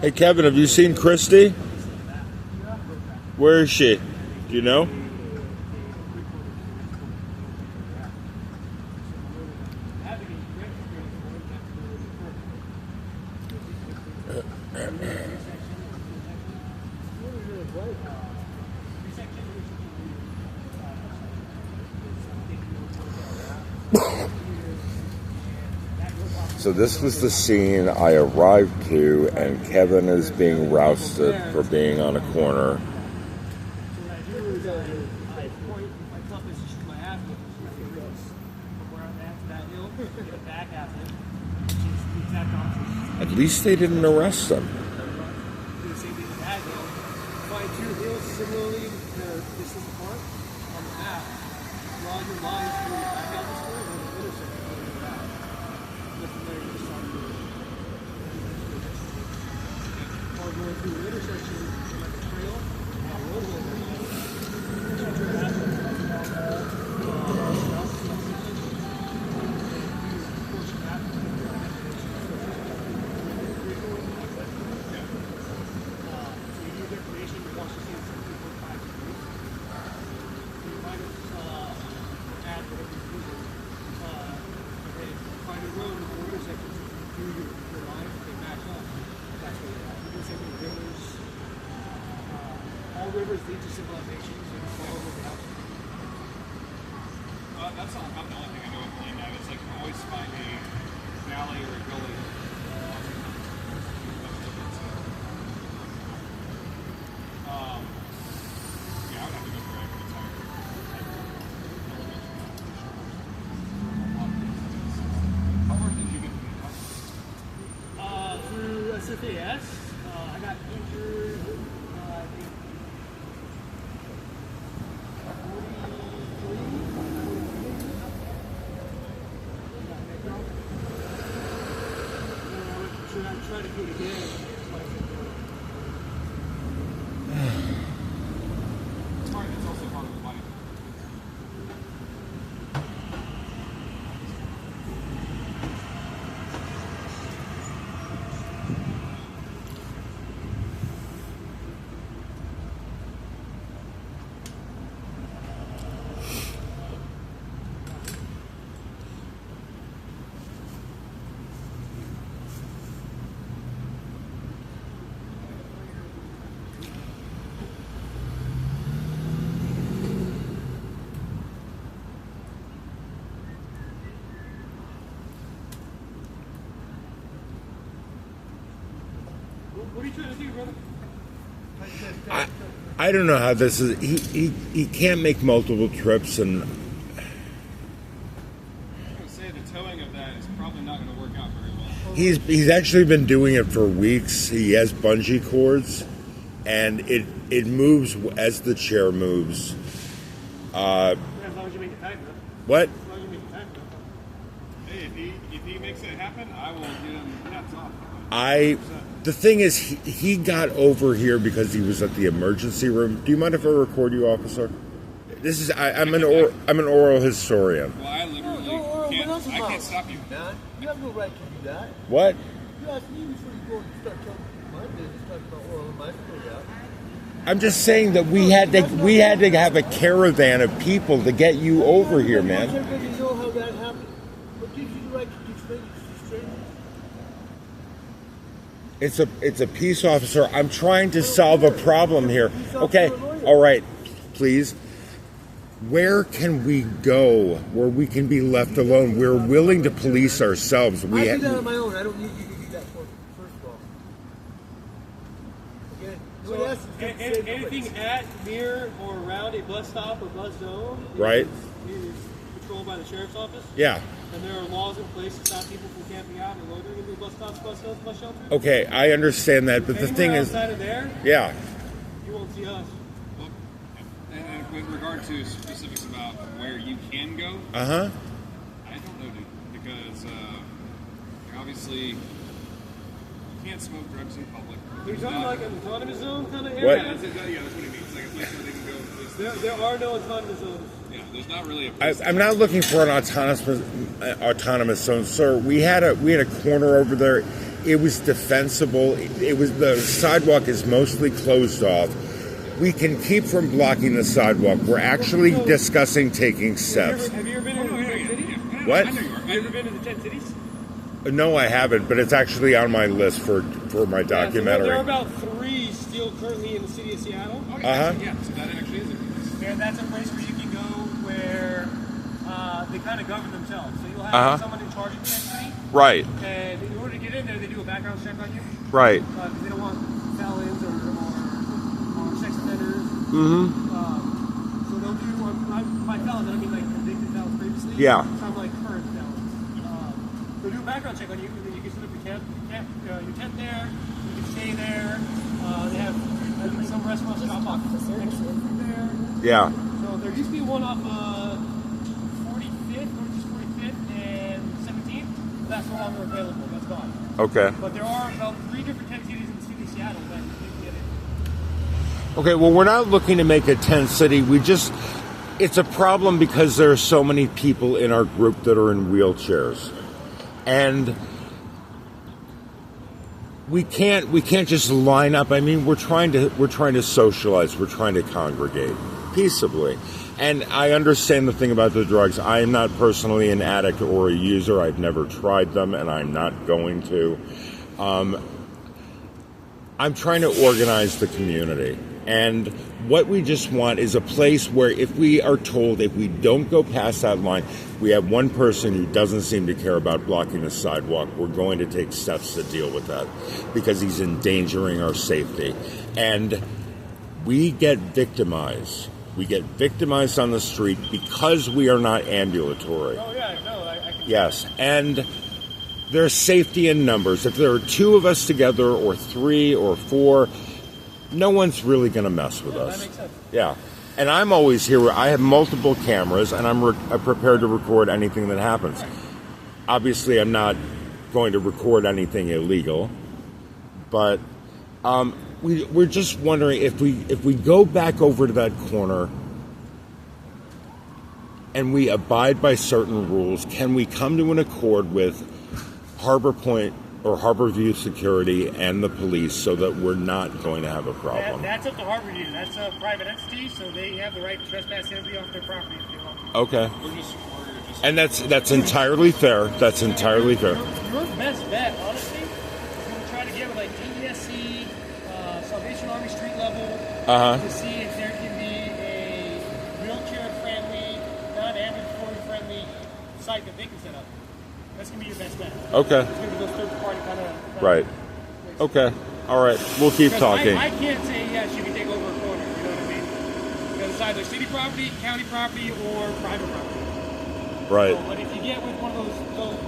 Hey Kevin, have you seen Christy? Where is she? Do you know? So this was the scene I arrived to, and Kevin is being rousted for being on a corner. At least they didn't arrest him. Rivers lead to civilizations and follow the house. That's not about the only thing I know with Plain Nav. It's like you can always find a valley or a gully. Yeah, I would have to go through every entire How far did you get through SFAS, I got injured. I think I tried to do it again. It's also part of the money. What are you trying to do, brother? I don't know how this is. He can't make multiple trips, and I was going to say the towing of that is probably not going to work out very well. he's actually been doing it for weeks. He has bungee cords, and it moves as the chair moves. As long as you make it tight enough. What? As long as you make it tight enough. Hey, if he makes it happen, I will get him hats off. The thing is, he got over here because he was at the emergency room. Do you mind if I record you, officer? This is I'm an oral historian. Well, I literally can't stop you. Man, you have no right to do that. What? You asked me before you go and start telling my business, talking about oral and my story out. I'm just saying that we had to have a caravan of people to get you over here, man. Everybody know how that happened. What gives you the right to do strangers to strangers? It's a peace officer. I'm trying to solve a problem here. Okay, all right, please. Where can we go where we can be left alone? We're willing to police ourselves. I do that on my own. I don't need you to do that for me, first of all. Okay? Nobody else is going to say Anything at, near, or around a bus stop or bus zone Right. is controlled by the sheriff's office. Yeah. And there are laws in place to stop people from camping out and loitering in the bus stops, bus zones, bus shelters. Okay, I understand that, but the thing is, outside of there, yeah. you won't see us. Well, and with regard to specifics about where you can go, Uh huh. I don't know, dude, because obviously you can't smoke drugs in public. Are you talking like an autonomous zone kind of What? area? Yeah, that's what it means. It's like a place where they can go. There are no autonomous zones. Yeah, there's not really a place. I'm not looking for an autonomous zone, sir. We had a corner over there. it was defensible. It was, the sidewalk is mostly closed off. We can keep from blocking the sidewalk. We're actually discussing taking steps. Have you ever been to the 10 cities? What? Have you ever been to the 10 cities? No, I haven't, but it's actually on my list for my Yeah, so documentary. there are about 3 still currently in the city of Seattle. Okay, Uh-huh. Yeah, so that actually is a place. And that's a place where you can go where they kind of govern themselves. So you'll have Uh-huh. someone in charge of the city, Right, and in order to get in there, they do a background check on you. right. Because they don't want felons or sex offenders. Mm-hmm. So they'll do, by felons, I don't mean like convicted felons previously. Yeah. Some like current felons. They'll do a background check on you, and then you can set up your tent there, you can stay there. They have some restaurants that drop off extra food there. Yeah. So there used to be one off 45th, Northeast 45th and 17th. That's no longer available. That's gone. Okay. But there are about 3 different tent cities in the city of Seattle that you can get in. Okay, well, we're not looking to make a tent city. It's a problem because there are so many people in our group that are in wheelchairs. And we can't just line up. I mean, we're trying to socialize. We're trying to congregate peaceably. And I understand the thing about the drugs. I am not personally an addict or a user. I've never tried them, and I'm not going to. I'm trying to organize the community. And what we just want is a place where if we are told if we don't go past that line, we have one person who doesn't seem to care about blocking the sidewalk, we're going to take steps to deal with that because he's endangering our safety. And we get victimized. We get victimized on the street because we are not ambulatory. Oh, yeah, no, I can. Yes, and there's safety in numbers. If there are 2 of us together or 3 or 4, no one's really going to mess with us. That makes sense. Yeah, and I'm always here. I have multiple cameras, and I'm prepared to record anything that happens. Obviously, I'm not going to record anything illegal, but we're just wondering if we go back over to that corner and we abide by certain rules, can we come to an accord with Harbor Point or Harborview Security and the police so that we're not going to have a problem? That's up to Harborview. That's a private entity, so they have the right to trespass anybody off their property if they want to. Okay. We're just And that's entirely fair. That's entirely fair. Your best bet, honestly, is going to try to get with like DESC, Salvation Army street level, to see if there can be a wheelchair-friendly, non-ambulatory-friendly site that they can set up. That's going to be your best bet. Okay. It's going to be those third-party kind of... Right. Okay. All right. We'll keep talking. I can't say, yes, you can take over a corner, you know what I mean? Because it's either city property, county property, or private property. Right. So, but if you get with one of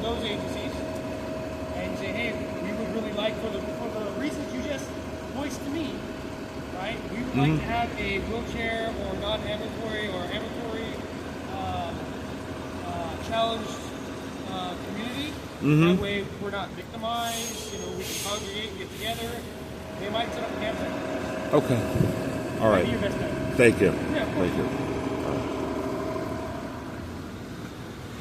those agencies and you say, hey, we would really like, for the reasons you just voiced to me, right? We would like to have a wheelchair or non-ambulatory or ambulatory challenged community. That way we're not victimized, we can congregate and get together. They might set up a campsite. Okay. All right. That'd be your best bet. Thank you. Yeah, of course. Thank you.